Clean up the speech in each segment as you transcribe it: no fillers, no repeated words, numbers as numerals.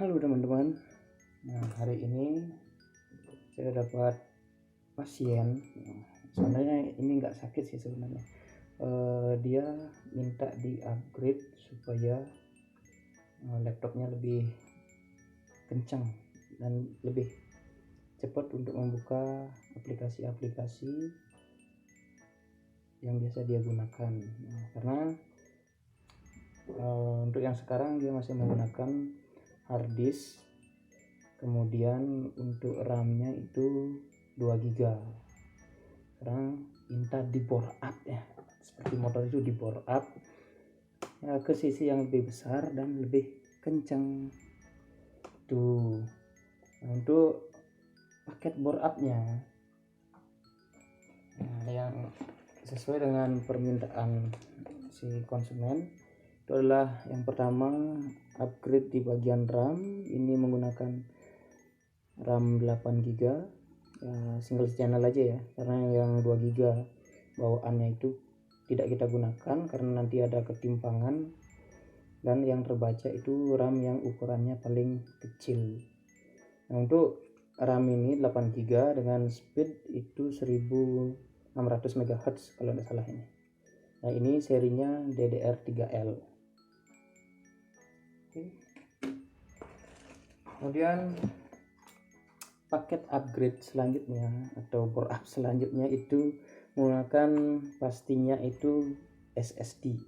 Halo teman-teman. Nah, hari ini saya dapat pasien. Sebenarnya ini nggak sakit sih sebenarnya. Dia minta di-upgrade supaya laptopnya lebih kencang dan lebih cepat untuk membuka aplikasi-aplikasi yang biasa dia gunakan. Nah, karena untuk yang sekarang dia masih menggunakan hard disk. Kemudian untuk RAM-nya itu 2 GB. Sekarang minta di bore up ya, seperti motor itu di bore up ya, ke sisi yang lebih besar dan lebih kencang tuh. Nah, untuk paket bore up-nya yang sesuai dengan permintaan si konsumen itu adalah yang pertama upgrade di bagian RAM. Ini menggunakan RAM 8 GB ya, single channel aja ya, karena yang 2 GB bawaannya itu tidak kita gunakan karena nanti ada ketimpangan. Dan yang terbaca itu RAM yang ukurannya paling kecil. Nah, untuk RAM ini 8 GB dengan speed itu 1600 MHz kalau tidak salah ini. Nah, ini serinya DDR3L. Kemudian paket upgrade selanjutnya atau bore up selanjutnya itu menggunakan pastinya itu SSD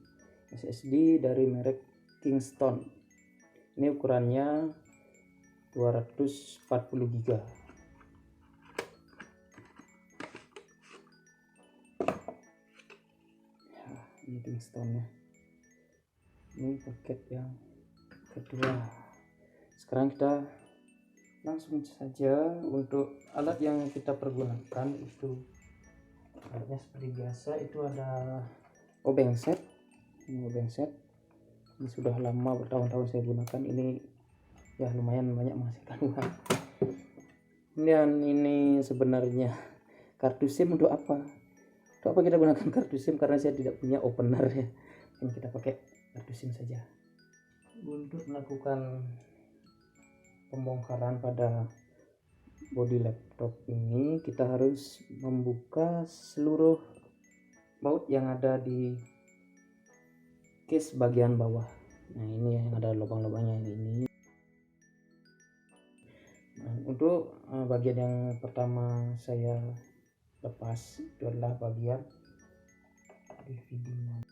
dari merek Kingston. Ini ukurannya 240 GB. Ini Kingstonnya. Ini paket yang kedua. Sekarang kita langsung saja untuk alat yang kita pergunakan. Itu alatnya seperti biasa, itu ada obeng set. Ini obeng set, ini sudah lama, bertahun-tahun saya gunakan. Ini ya lumayan banyak menghasilkan uang. Dan ini sebenarnya kartu SIM. Untuk apa kita gunakan kartu SIM? Karena saya tidak punya opener ya, ini kita pakai kartu SIM saja. Untuk melakukan pembongkaran pada bodi laptop ini, kita harus membuka seluruh baut yang ada di case bagian bawah. Nah, ini yang ada lubang-lubangnya ini. Nah, untuk bagian yang pertama saya lepas itu adalah bagian DVD-nya.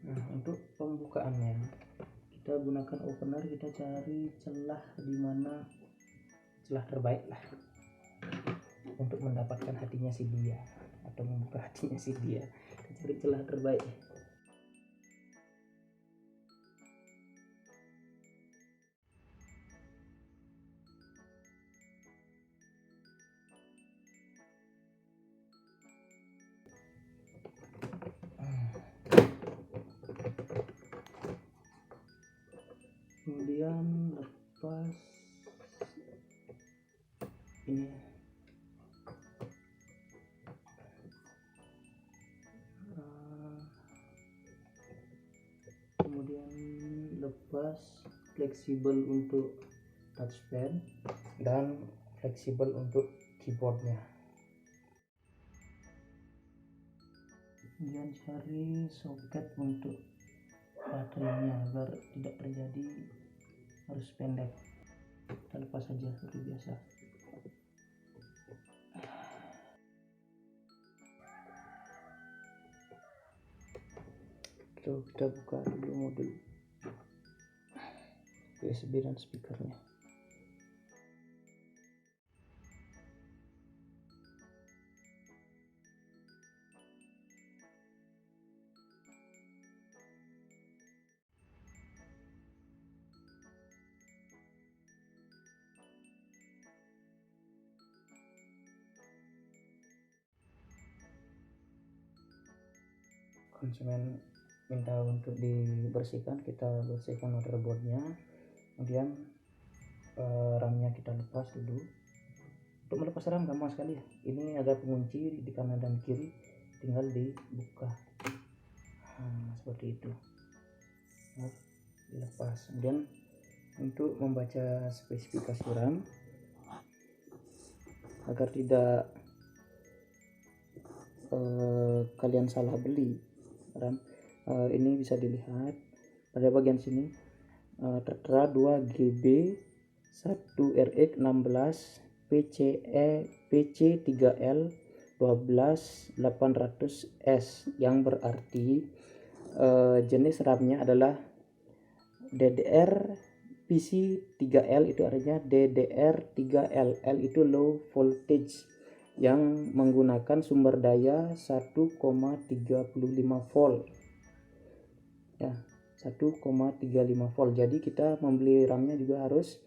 Nah, untuk pembukaannya kita gunakan opener. Kita cari celah di mana celah terbaik lah untuk mendapatkan hatinya si dia atau membuka hatinya si dia. Kita cari celah terbaik. Kemudian lepas ini, kemudian lepas fleksibel untuk touchpad dan fleksibel untuk keyboardnya. Kemudian cari soket untuk baterainya agar tidak terjadi arus pendek. Kita lepas saja seperti biasa. Kita buka dulu modul USB dan speakernya. konsumen minta untuk dibersihkan, kita bersihkan motherboardnya, kemudian RAM-nya kita lepas dulu. Untuk melepas RAM gampang sekali ya, ini ada pengunci di kanan dan kiri, tinggal dibuka. Seperti itu. Dilepas. Kemudian untuk membaca spesifikasi RAM agar tidak kalian salah beli RAM, ini bisa dilihat pada bagian sini tertera 2GB 1RX 16 PC3L 12800S, yang berarti jenis RAM-nya adalah DDR PC3L, itu artinya DDR3L. L itu low voltage, yang menggunakan sumber daya 1,35 volt ya, 1,35 volt. Jadi kita membeli RAM-nya juga harus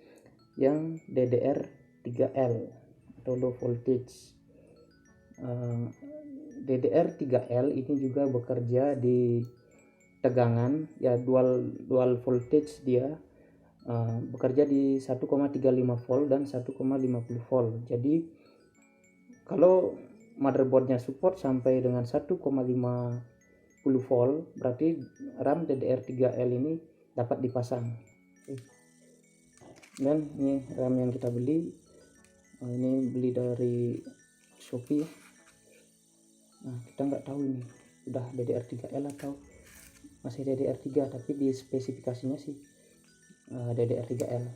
yang DDR3L atau low voltage. DDR3L ini juga bekerja di tegangan ya, dual voltage dia, bekerja di 1,35 volt dan 1,50 volt. Jadi kalau motherboardnya support sampai dengan 1,50 volt, berarti RAM DDR3L ini dapat dipasang. Dan ini RAM yang kita beli, ini beli dari Shopee. Nah, kita nggak tahu ini udah DDR3L atau masih DDR3, tapi di spesifikasinya sih DDR3L.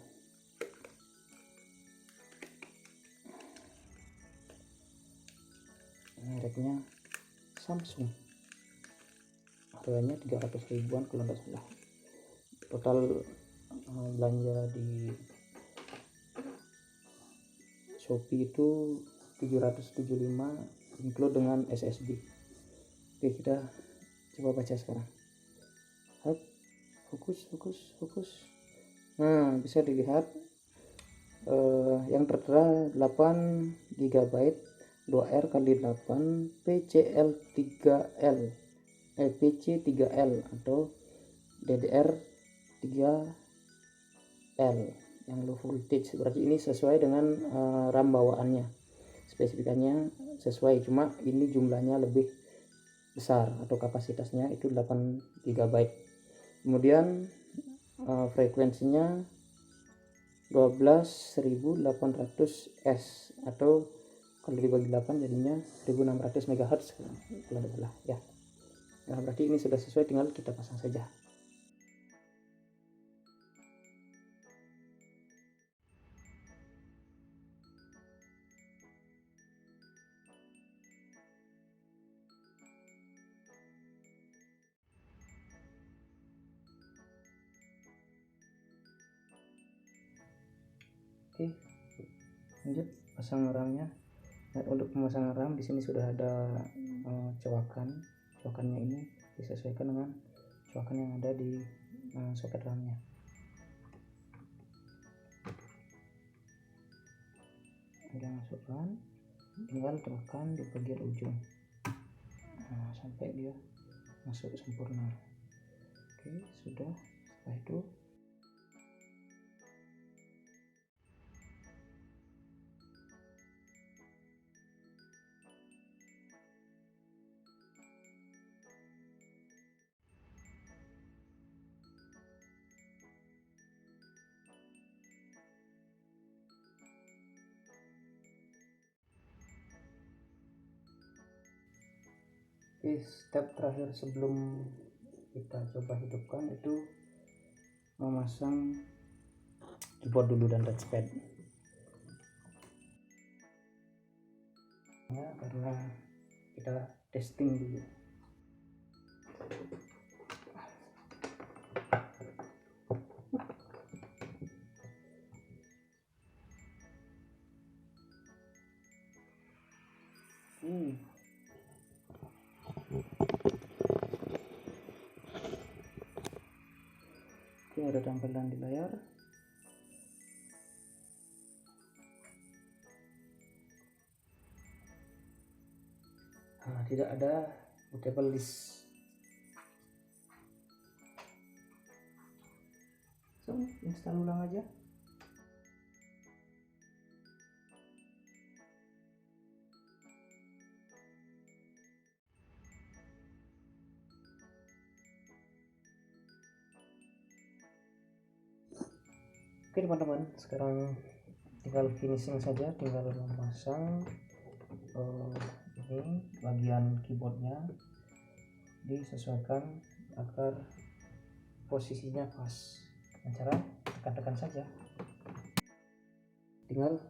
Mereknya Samsung, harganya 300 ribuan kalau nggak salah. Total belanja di Shopee itu 775 include dengan SSD. Oke, kita coba baca sekarang. Fokus. Nah, bisa dilihat yang tertera 8 GB 2R kali 8 PC3L atau DDR3L yang low voltage. Berarti ini sesuai dengan RAM bawaannya, spesifikasinya sesuai, cuma ini jumlahnya lebih besar atau kapasitasnya itu 8 GB. Kemudian frekuensinya 12.800S atau kalau dibagi 8 jadinya 1600 MHz kalau tidak salah ya. Nah, berarti ini sudah sesuai, tinggal kita pasang saja. Oke, lanjut pasang RAM-nya. Nah, untuk pemasangan RAM di sini sudah ada coakannya ini disesuaikan dengan coakan yang ada di soket RAM-nya. Udah masukkan, tinggal tekan di bagian ujung sampai dia masuk sempurna. Oke, sudah. Setelah itu step terakhir sebelum kita coba hidupkan itu memasang keyboard dulu dan touchpad ya, karena kita testing dulu. Oke, ada tampilan di layar. Tidak ada bootable disk. So install ulang aja. Oke teman-teman, sekarang tinggal finishing saja, tinggal memasang ini bagian keyboardnya, disesuaikan agar posisinya pas. Dengan cara tekan-tekan saja. Tinggal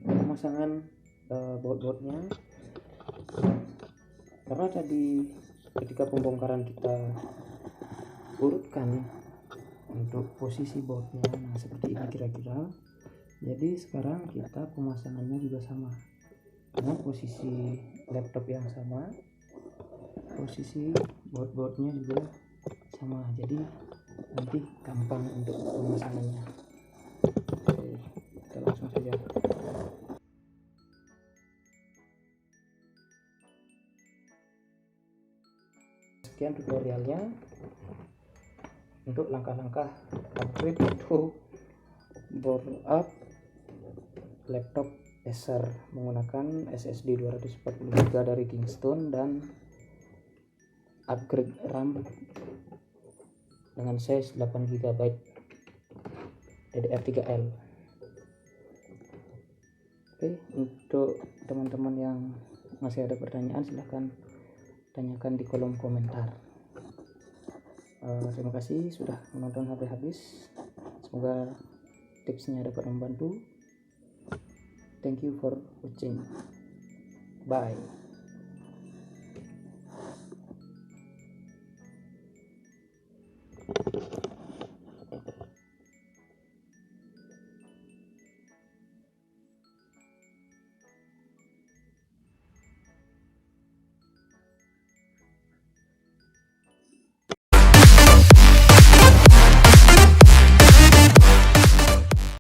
pemasangan baut-bautnya, karena tadi ketika pembongkaran kita urutkan untuk posisi bautnya, nah seperti ini kira-kira. Jadi sekarang kita pemasangannya juga sama, dengan posisi laptop yang sama, posisi baut-bautnya juga sama, jadi nanti gampang untuk pemasangannya. Oke, kita langsung saja. Sekian tutorialnya untuk langkah-langkah upgrade atau board up laptop Acer menggunakan SSD 240GB dari Kingston dan upgrade RAM dengan size 8GB DDR3L. Oke, untuk teman-teman yang masih ada pertanyaan silahkan tanyakan di kolom komentar. Terima kasih sudah menonton sampai habis. Semoga tipsnya dapat membantu. Thank you for watching. Bye.